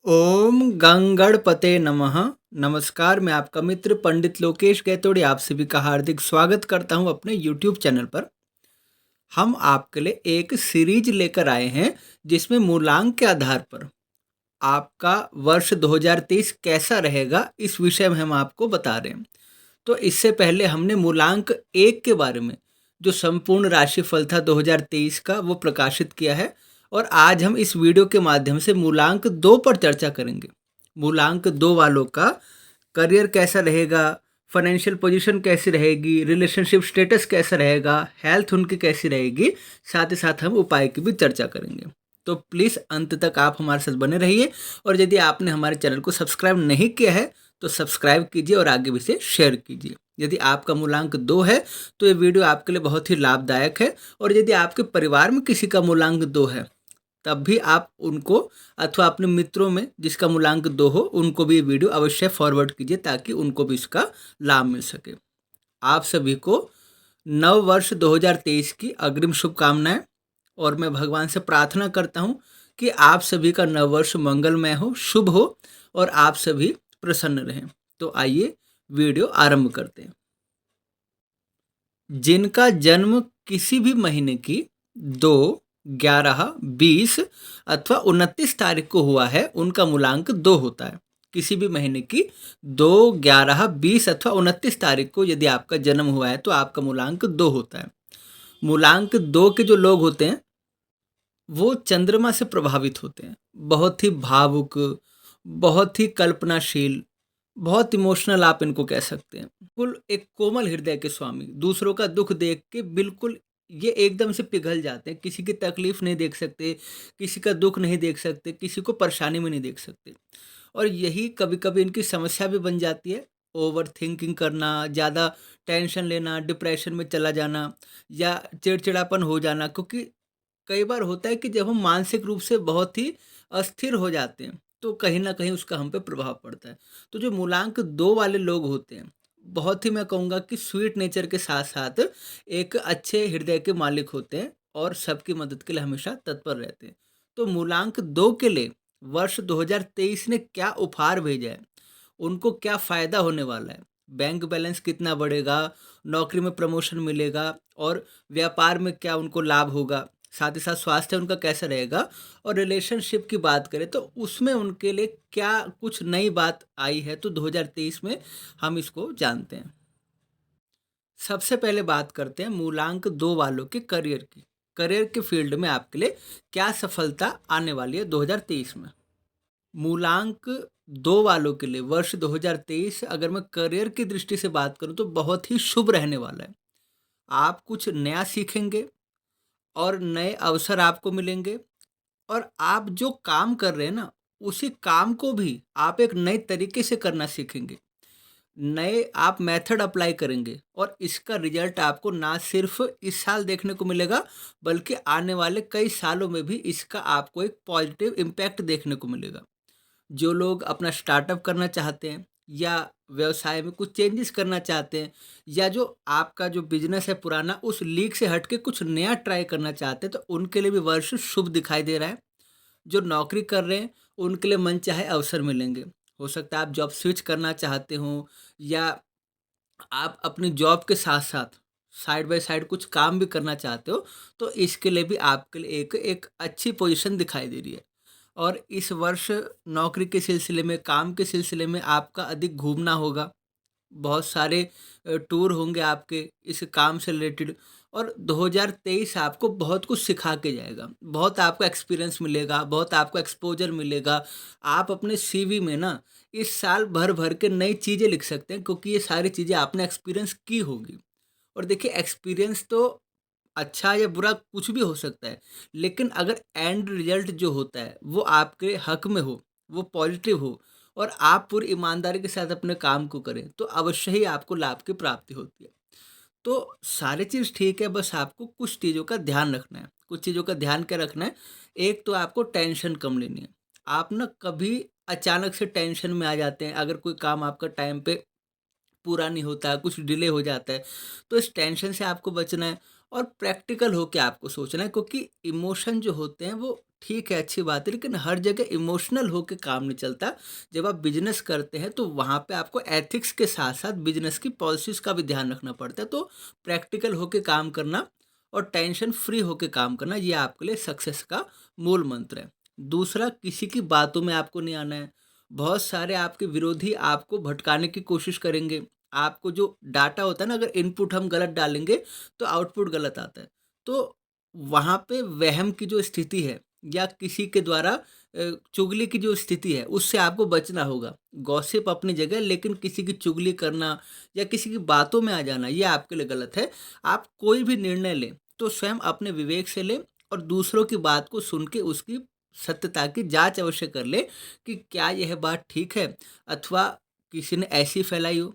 ओम गंगणपते नमः। नमस्कार, मैं आपका मित्र पंडित लोकेश गैतोड़ी आप सभी का हार्दिक स्वागत करता हूं अपने यूट्यूब चैनल पर। हम आपके लिए एक सीरीज लेकर आए हैं जिसमें मूलांक के आधार पर आपका वर्ष 2023 कैसा रहेगा इस विषय में हम आपको बता रहे हैं। तो इससे पहले हमने मूलांक 1 के बारे में जो संपूर्ण राशिफल था 2023 का वो प्रकाशित किया है और आज हम इस वीडियो के माध्यम से मूलांक 2 पर चर्चा करेंगे। मूलांक 2 वालों का करियर कैसा रहेगा, फाइनेंशियल पोजीशन कैसी रहेगी, रिलेशनशिप स्टेटस कैसा रहेगा, हेल्थ उनकी कैसी रहेगी, साथ ही साथ हम उपाय की भी चर्चा करेंगे। तो प्लीज़ अंत तक आप हमारे साथ बने रहिए और यदि आपने हमारे चैनल को सब्सक्राइब नहीं किया है तो सब्सक्राइब कीजिए और आगे भी इसे शेयर कीजिए। यदि आपका मूलांक 2 है तो ये वीडियो आपके लिए बहुत ही लाभदायक है और यदि आपके परिवार में किसी का मूलांक 2 है तब भी आप उनको अथवा अपने मित्रों में जिसका मूलांक 2 हो उनको भी ये वीडियो अवश्य फॉरवर्ड कीजिए ताकि उनको भी इसका लाभ मिल सके। आप सभी को नव वर्ष 2023 की अग्रिम शुभकामनाएं और मैं भगवान से प्रार्थना करता हूं कि आप सभी का नव वर्ष मंगलमय हो, शुभ हो और आप सभी प्रसन्न रहें। तो आइए वीडियो आरंभ करते हैं। जिनका जन्म किसी भी महीने की 2, 11, 20 अथवा 29 तारीख को हुआ है उनका मूलांक 2 होता है। किसी भी महीने की 2, 11, 20 अथवा 29 तारीख को यदि आपका जन्म हुआ है तो आपका मूलांक 2 होता है। मूलांक 2 के जो लोग होते हैं वो चंद्रमा से प्रभावित होते हैं। बहुत ही भावुक, बहुत ही कल्पनाशील, बहुत इमोशनल आप इनको कह सकते हैं। बिल्कुल एक कोमल हृदय के स्वामी, दूसरों का दुख देख के बिल्कुल ये एकदम से पिघल जाते हैं। किसी की तकलीफ नहीं देख सकते, किसी का दुख नहीं देख सकते, किसी को परेशानी में नहीं देख सकते। और यही कभी-कभी इनकी समस्या भी बन जाती है। ओवर थिंकिंग करना, ज़्यादा टेंशन लेना, डिप्रेशन में चला जाना या चिड़चिड़ापन हो जाना, क्योंकि कई बार होता है कि जब हम मानसिक रूप से बहुत ही अस्थिर हो जाते हैं तो कहीं ना कहीं उसका हम पे प्रभाव पड़ता है। तो जो मूलांक 2 वाले लोग होते हैं बहुत ही मैं कहूँगा कि स्वीट नेचर के साथ साथ एक अच्छे हृदय के मालिक होते हैं और सबकी मदद के लिए हमेशा तत्पर रहते हैं। तो मूलांक 2 के लिए वर्ष 2023 ने क्या उपहार भेजा है, उनको क्या फ़ायदा होने वाला है, बैंक बैलेंस कितना बढ़ेगा, नौकरी में प्रमोशन मिलेगा और व्यापार में क्या उनको लाभ होगा, साथ ही साथ स्वास्थ्य उनका कैसा रहेगा और रिलेशनशिप की बात करें तो उसमें उनके लिए क्या कुछ नई बात आई है तो 2023 में हम इसको जानते हैं। सबसे पहले बात करते हैं मूलांक 2 वालों के करियर की। करियर के फील्ड में आपके लिए क्या सफलता आने वाली है 2023 में। मूलांक 2 वालों के लिए वर्ष 2023 अगर मैं करियर की दृष्टि से बात करूं तो बहुत ही शुभ रहने वाला है। आप कुछ नया सीखेंगे और नए अवसर आपको मिलेंगे और आप जो काम कर रहे हैं ना, उसी काम को भी आप एक नए तरीके से करना सीखेंगे। नए आप मेथड अप्लाई करेंगे और इसका रिजल्ट आपको ना सिर्फ इस साल देखने को मिलेगा, बल्कि आने वाले कई सालों में भी इसका आपको एक पॉजिटिव इम्पैक्ट देखने को मिलेगा। जो लोग अपना स्टार्टअप करना चाहते हैं या व्यवसाय में कुछ चेंजेस करना चाहते हैं या जो आपका जो बिजनेस है पुराना उस लीग से हट के कुछ नया ट्राई करना चाहते हैं तो उनके लिए भी वर्ष शुभ दिखाई दे रहा है। जो नौकरी कर रहे हैं उनके लिए मनचाहे अवसर मिलेंगे। हो सकता है आप जॉब स्विच करना चाहते हो या आप अपनी जॉब के साथ साथ साइड बाय साइड कुछ काम भी करना चाहते हो तो इसके लिए भी आपके लिए एक एक अच्छी पोजीशन दिखाई दे रही है। और इस वर्ष नौकरी के सिलसिले में, काम के सिलसिले में आपका अधिक घूमना होगा। बहुत सारे टूर होंगे आपके इस काम से रिलेटेड और 2023 आपको बहुत कुछ सिखा के जाएगा। बहुत आपको एक्सपीरियंस मिलेगा, बहुत आपको एक्सपोज़र मिलेगा। आप अपने सीवी में ना इस साल भर-भर के नई चीज़ें लिख सकते हैं क्योंकि ये सारी चीज़ें आपने एक्सपीरियंस की होगी। और देखिए एक्सपीरियंस तो अच्छा या बुरा कुछ भी हो सकता है, लेकिन अगर एंड रिजल्ट जो होता है वो आपके हक में हो, वो पॉजिटिव हो और आप पूरी ईमानदारी के साथ अपने काम को करें, तो अवश्य ही आपको लाभ की प्राप्ति होती है। तो सारी चीज़ ठीक है, बस आपको कुछ चीज़ों का ध्यान रखना है। कुछ चीज़ों का ध्यान क्या रखना है, एक तो आपको टेंशन कम लेनी है। आप ना कभी अचानक से टेंशन में आ जाते हैं, अगर कोई काम आपका टाइम पे पूरा नहीं होता, कुछ डिले हो जाता है, तो इस टेंशन से आपको बचना है और प्रैक्टिकल होके आपको सोचना है क्योंकि इमोशन जो होते हैं वो ठीक है, अच्छी बात है, लेकिन हर जगह इमोशनल होके काम नहीं चलता। जब आप बिज़नेस करते हैं तो वहाँ पे आपको एथिक्स के साथ-साथ बिज़नेस की पॉलिसीज़ का भी ध्यान रखना पड़ता है। तो प्रैक्टिकल होके काम करना और टेंशन फ्री होके काम करना, ये आपके लिए सक्सेस का मूल मंत्र है। दूसरा, किसी की बातों में आपको नहीं आना है। बहुत सारे आपके विरोधी आपको भटकाने की कोशिश करेंगे। आपको जो डाटा होता है ना, अगर इनपुट हम गलत डालेंगे तो आउटपुट गलत आता है। तो वहाँ पे वहम की जो स्थिति है या किसी के द्वारा चुगली की जो स्थिति है, उससे आपको बचना होगा। गॉसिप अपनी जगह, लेकिन किसी की चुगली करना या किसी की बातों में आ जाना, ये आपके लिए गलत है। आप कोई भी निर्णय लें तो स्वयं अपने विवेक से लें और दूसरों की बात को सुन के उसकी सत्यता की जांच अवश्य कर लें कि क्या यह बात ठीक है, अथवा किसी ने ऐसी फैलाई हो।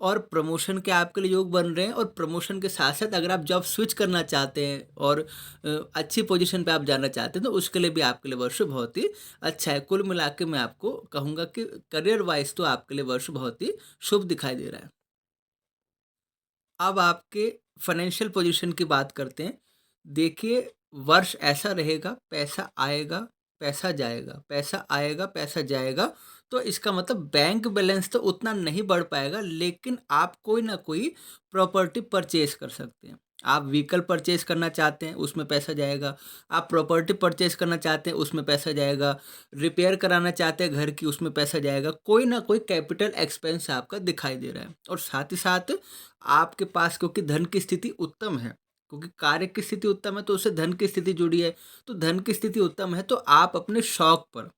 और प्रमोशन के आपके लिए योग बन रहे हैं, और प्रमोशन के साथ-साथ अगर आप जॉब स्विच करना चाहते हैं और अच्छी पोजीशन पे आप जाना चाहते हैं, तो उसके लिए भी आपके लिए वर्ष बहुत ही अच्छा है। कुल मिला के मैं आपको कहूँगा कि करियर वाइज़ तो आपके लिए वर्ष बहुत ही शुभ दिखाई दे रहा है। अब आपके फाइनेंशियल पोजीशन की बात करते हैं। देखिए, वर्ष ऐसा रहेगा, पैसा आएगा, पैसा जाएगा, पैसा आएगा, पैसा जाएगा। तो इसका मतलब बैंक बैलेंस तो उतना नहीं बढ़ पाएगा, लेकिन आप कोई ना कोई प्रॉपर्टी परचेज़ कर सकते हैं। आप व्हीकल परचेज़ करना चाहते हैं, उसमें पैसा जाएगा। आप प्रॉपर्टी परचेज़ करना चाहते हैं, उसमें पैसा जाएगा। रिपेयर कराना चाहते हैं घर की, उसमें पैसा जाएगा। कोई ना कोई कैपिटल एक्सपेंस आपका दिखाई दे रहा है, और साथ ही साथ आपके पास, क्योंकि धन की स्थिति उत्तम है, क्योंकि कार्य की स्थिति उत्तम है तो उससे धन की स्थिति जुड़ी है। तो धन की स्थिति उत्तम है तो आप अपने शौक पर,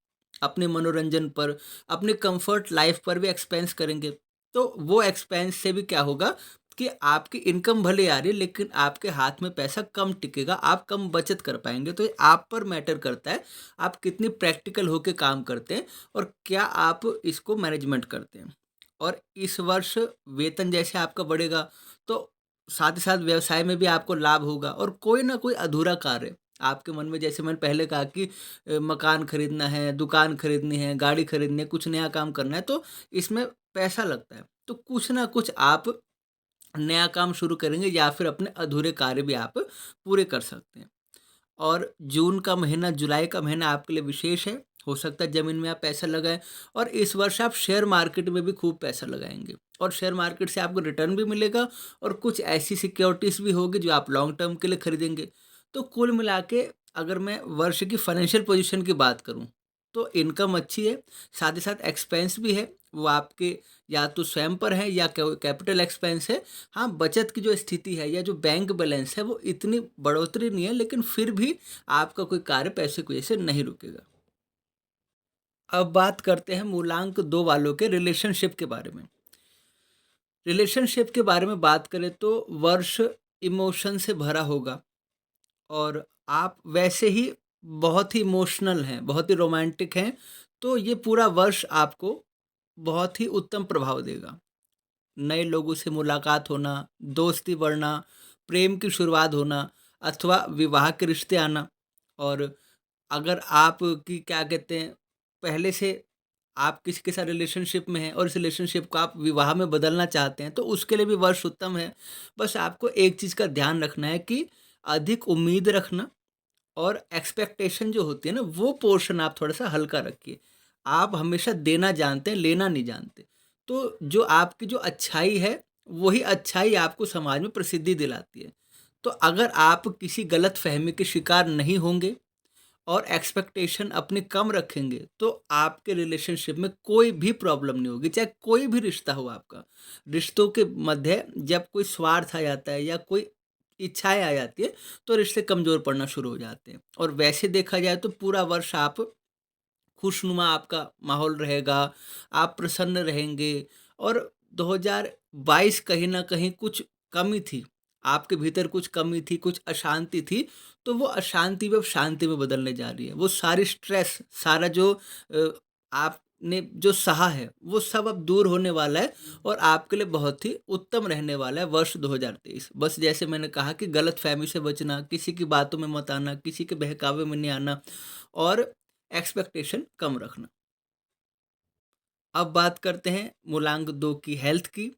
अपने मनोरंजन पर, अपने कंफर्ट लाइफ पर भी एक्सपेंस करेंगे। तो वो एक्सपेंस से भी क्या होगा कि आपकी इनकम भले आ रही है, लेकिन आपके हाथ में पैसा कम टिकेगा, आप कम बचत कर पाएँगे। तो ये आप पर मैटर करता है, आप कितनी प्रैक्टिकल होके काम करते हैं और क्या आप इसको मैनेजमेंट करते हैं। और इस वर्ष वेतन जैसे आपका बढ़ेगा, तो साथ ही साथ व्यवसाय में भी आपको लाभ होगा, और कोई ना कोई अधूरा कार्य आपके मन में, जैसे मैंने पहले कहा कि मकान खरीदना है, दुकान खरीदनी है, गाड़ी खरीदनी है, कुछ नया काम करना है, तो इसमें पैसा लगता है। तो कुछ ना कुछ आप नया काम शुरू करेंगे या फिर अपने अधूरे कार्य भी आप पूरे कर सकते हैं। और जून का महीना, जुलाई का महीना आपके लिए विशेष है। हो सकता है ज़मीन में आप पैसा लगाएँ, और इस वर्ष आप शेयर मार्केट में भी खूब पैसा लगाएँगे, और शेयर मार्केट से आपको रिटर्न भी मिलेगा, और कुछ ऐसी सिक्योरिटीज़ भी होगी जो आप लॉन्ग टर्म के लिए खरीदेंगे। तो कुल मिला के अगर मैं वर्ष की फाइनेंशियल पोजीशन की बात करूँ, तो इनकम अच्छी है, साथ ही साथ एक्सपेंस भी है, वो आपके या तो स्वयं पर है या कैपिटल एक्सपेंस है। हाँ, बचत की जो स्थिति है या जो बैंक बैलेंस है, वो इतनी बढ़ोतरी नहीं है, लेकिन फिर भी आपका कोई कार्य पैसे की वजह से नहीं रुकेगा। अब बात करते हैं मूलांक 2 वालों के रिलेशनशिप के बारे में। रिलेशनशिप के बारे में बात करें तो वर्ष इमोशन से भरा होगा, और आप वैसे ही बहुत ही इमोशनल हैं, बहुत ही रोमांटिक हैं, तो ये पूरा वर्ष आपको बहुत ही उत्तम प्रभाव देगा। नए लोगों से मुलाकात होना, दोस्ती बढ़ना, प्रेम की शुरुआत होना, अथवा विवाह के रिश्ते आना। और अगर आप की क्या कहते हैं, पहले से आप किसी के साथ रिलेशनशिप में हैं और इस रिलेशनशिप को आप विवाह में बदलना चाहते हैं, तो उसके लिए भी वर्ष उत्तम है। बस आपको एक चीज़ का ध्यान रखना है कि अधिक उम्मीद रखना, और एक्सपेक्टेशन जो होती है ना, वो पोर्शन आप थोड़ा-सा हल्का रखिए। आप हमेशा देना जानते हैं, लेना नहीं जानते। तो जो आपकी जो अच्छाई है, वही अच्छाई आपको समाज में प्रसिद्धि दिलाती है। तो अगर आप किसी गलतफ़हमी के शिकार नहीं होंगे और एक्सपेक्टेशन अपनी कम रखेंगे, तो आपके रिलेशनशिप में कोई भी प्रॉब्लम नहीं होगी, चाहे कोई भी रिश्ता हो आपका। रिश्तों के मध्य जब कोई स्वार्थ आ जाता है या कोई इच्छाएँ आ जाती है, तो रिश्ते कमज़ोर पड़ना शुरू हो जाते हैं। और वैसे देखा जाए तो पूरा वर्ष आप खुशनुमा, आपका माहौल रहेगा, आप प्रसन्न रहेंगे। और 2022 कहीं न कहीं कुछ कमी थी, आपके भीतर कुछ कमी थी, कुछ अशांति थी, तो वो अशांति भी अब शांति में बदलने जा रही है। वो सारी स्ट्रेस, सारा जो आपने जो सहा है, वो सब अब दूर होने वाला है, और आपके लिए बहुत ही उत्तम रहने वाला है वर्ष 2023। बस जैसे मैंने कहा कि गलतफ़हमी से बचना, किसी की बातों में मत आना, किसी के बहकावे में नहीं आना, और एक्सपेक्टेशन कम रखना। अब बात करते हैं मूलांक 2 की, हेल्थ की।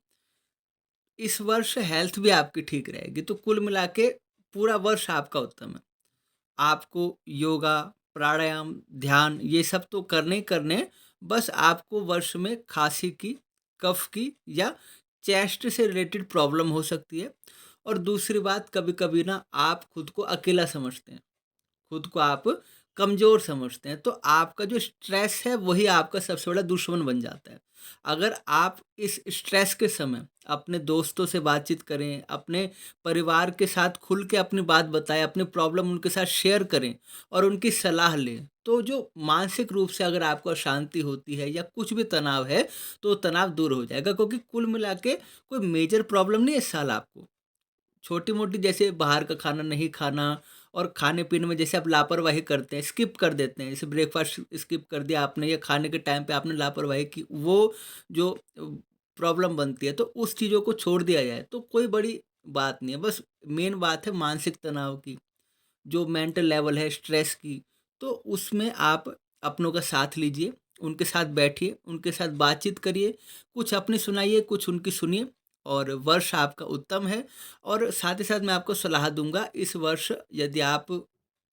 इस वर्ष हेल्थ भी आपकी ठीक रहेगी, तो कुल मिला के पूरा वर्ष आपका उत्तम है। आपको योगा, प्राणायाम, ध्यान ये सब तो करने ही करने हैं। बस आपको वर्ष में खाँसी की, कफ की या चेस्ट से रिलेटेड प्रॉब्लम हो सकती है। और दूसरी बात, कभी-कभी ना आप खुद को अकेला समझते हैं। खुद को आप कमज़ोर समझते हैं, तो आपका जो स्ट्रेस है वही आपका सबसे बड़ा दुश्मन बन जाता है। अगर आप इस स्ट्रेस के समय अपने दोस्तों से बातचीत करें, अपने परिवार के साथ खुल के अपनी बात बताएँ, अपनी प्रॉब्लम उनके साथ शेयर करें और उनकी सलाह लें, तो जो मानसिक रूप से अगर आपको अशांति होती है या कुछ भी तनाव है, तो तनाव दूर हो जाएगा, क्योंकि कुल मिला के कोई मेजर प्रॉब्लम नहीं है इस साल आपको। छोटी-मोटी जैसे बाहर का खाना नहीं खाना और खाने-पीने में जैसे आप लापरवाही करते हैं, स्किप कर देते हैं, जैसे ब्रेकफ़ास्ट स्किप कर दिया आपने या खाने के टाइम पे आपने लापरवाही की, वो जो प्रॉब्लम बनती है, तो उस चीज़ों को छोड़ दिया जाए, तो कोई बड़ी बात नहीं है। बस मेन बात है मानसिक तनाव की, जो मेंटल लेवल है स्ट्रेस की, तो उसमें आप अपनों का साथ लीजिए, उनके साथ बैठिए, उनके साथ बातचीत करिए, कुछ अपनी सुनाइए, कुछ उनकी सुनिए और वर्ष आपका उत्तम है। और साथ ही साथ मैं आपको सलाह दूँगा, इस वर्ष यदि आप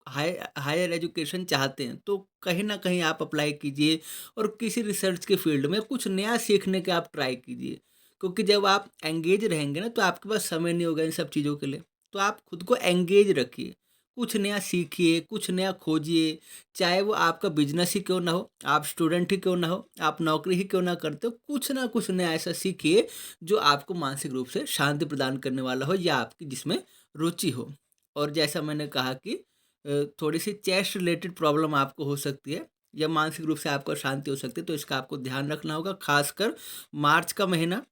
हायर एजुकेशन चाहते हैं, तो कहीं न कहीं आप अप्लाई कीजिए और किसी रिसर्च के फ़ील्ड में कुछ नया सीखने का आप ट्राई कीजिए। क्योंकि जब आप एंगेज रहेंगे ना, तो आपके पास समय नहीं होगा इन सब चीज़ों के लिए। तो आप खुद को एंगेज रखिए, कुछ नया सीखिए, कुछ नया खोजिए, चाहे वो आपका बिज़नेस ही क्यों ना हो, आप स्टूडेंट ही क्यों ना हो, आप नौकरी ही क्यों ना करते हो, कुछ ना कुछ नया ऐसा सीखिए जो आपको मानसिक रूप से शांति प्रदान करने वाला हो या आपकी जिसमें रुचि हो। और जैसा मैंने कहा कि थोड़ी-सी चेस्ट रिलेटेड प्रॉब्लम आपको हो सकती है या मानसिक रूप से आपको अशांति हो सकती है, तो इसका आपको ध्यान रखना होगा, ख़ासकर मार्च का महीना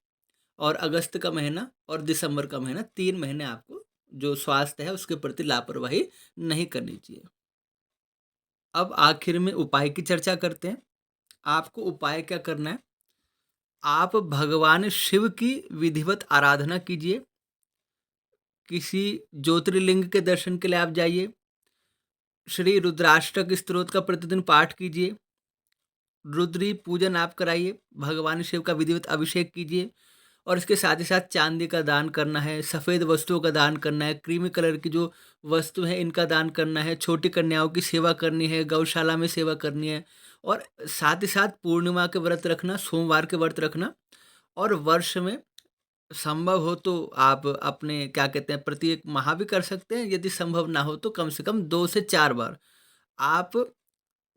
और अगस्त का महीना और दिसंबर का महीना, 3 महीने आपको जो स्वास्थ्य है उसके प्रति लापरवाही नहीं करनी चाहिए। अब आखिर में उपाय की चर्चा करते हैं। आपको उपाय क्या करना है? आप भगवान शिव की विधिवत आराधना कीजिए, किसी ज्योतिर्लिंग के दर्शन के लिए आप जाइए, श्री रुद्राष्टक स्तोत्र का प्रतिदिन पाठ कीजिए, रुद्री पूजन आप कराइए, भगवान शिव का विधिवत अभिषेक कीजिए और इसके साथ ही साथ चांदी का दान करना है, सफ़ेद वस्तुओं का दान करना है, क्रीमी कलर की जो वस्तु है इनका दान करना है, छोटी कन्याओं की सेवा करनी है, गौशाला में सेवा करनी है और साथ ही साथ पूर्णिमा के व्रत रखना, सोमवार के व्रत रखना और वर्ष में संभव हो तो आप अपने क्या कहते हैं प्रत्येक माह भी कर सकते हैं, यदि संभव ना हो तो कम से कम 2 से 4 बार आप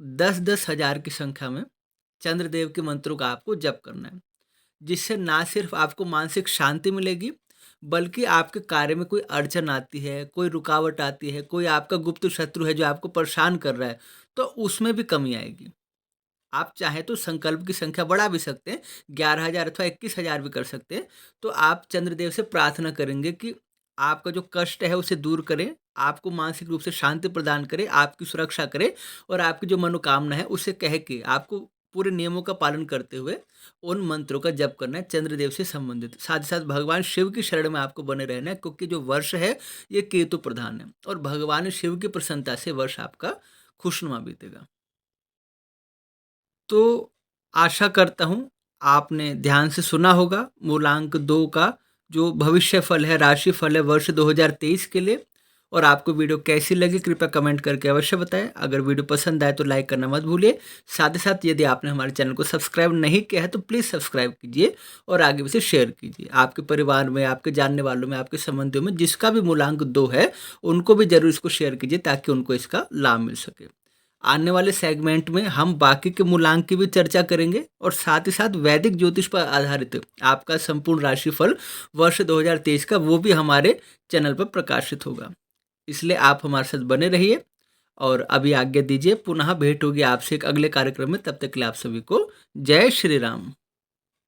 10-10 हज़ार की संख्या में चंद्रदेव के मंत्रों का आपको जप करना है। जिससे ना सिर्फ आपको मानसिक शांति मिलेगी, बल्कि आपके कार्य में कोई अड़चन आती है, कोई रुकावट आती है, कोई आपका गुप्त शत्रु है जो आपको परेशान कर रहा है, तो उसमें भी कमी आएगी। आप चाहें तो संकल्प की संख्या बढ़ा भी सकते हैं, 11,000 अथवा 21,000 भी कर सकते हैं। तो आप चंद्रदेव से प्रार्थना करेंगे कि आपका जो कष्ट है उसे दूर करें, आपको मानसिक रूप से शांति प्रदान करे, आपकी सुरक्षा करे और आपकी जो मनोकामना है उसे कह के आपको पूरे नियमों का पालन करते हुए उन मंत्रों का जप करना है चंद्रदेव से संबंधित। साथ ही साथ भगवान शिव की शरण में आपको बने रहना है, क्योंकि जो वर्ष है ये केतु प्रधान है और भगवान शिव की प्रसन्नता से वर्ष आपका खुशनुमा बीतेगा। तो आशा करता हूँ आपने ध्यान से सुना होगा मूलांक 2 का जो भविष्य फल है, राशि फल है वर्ष 2023 के लिए। और आपको वीडियो कैसी लगी कृपया कमेंट करके अवश्य बताएं। अगर वीडियो पसंद आए तो लाइक करना मत भूलिए। साथ ही साथ यदि आपने हमारे चैनल को सब्सक्राइब नहीं किया है तो प्लीज़ सब्सक्राइब कीजिए और आगे भी इसे शेयर कीजिए। आपके परिवार में, आपके जानने वालों में, आपके संबंधियों में जिसका भी मूलांक 2 है उनको भी ज़रूर इसको शेयर कीजिए ताकि उनको इसका लाभ मिल सके। आने वाले सेगमेंट में हम बाकी के मूलांक की भी चर्चा करेंगे और साथ ही साथ वैदिक ज्योतिष पर आधारित आपका संपूर्ण राशिफल वर्ष 2023 का वो भी हमारे चैनल पर प्रकाशित होगा। इसलिए आप हमारे साथ बने रहिए और अभी आज्ञा दीजिए। पुनः भेंट होगी आपसे एक अगले कार्यक्रम में। तब तक के लिए आप सभी को जय श्री राम।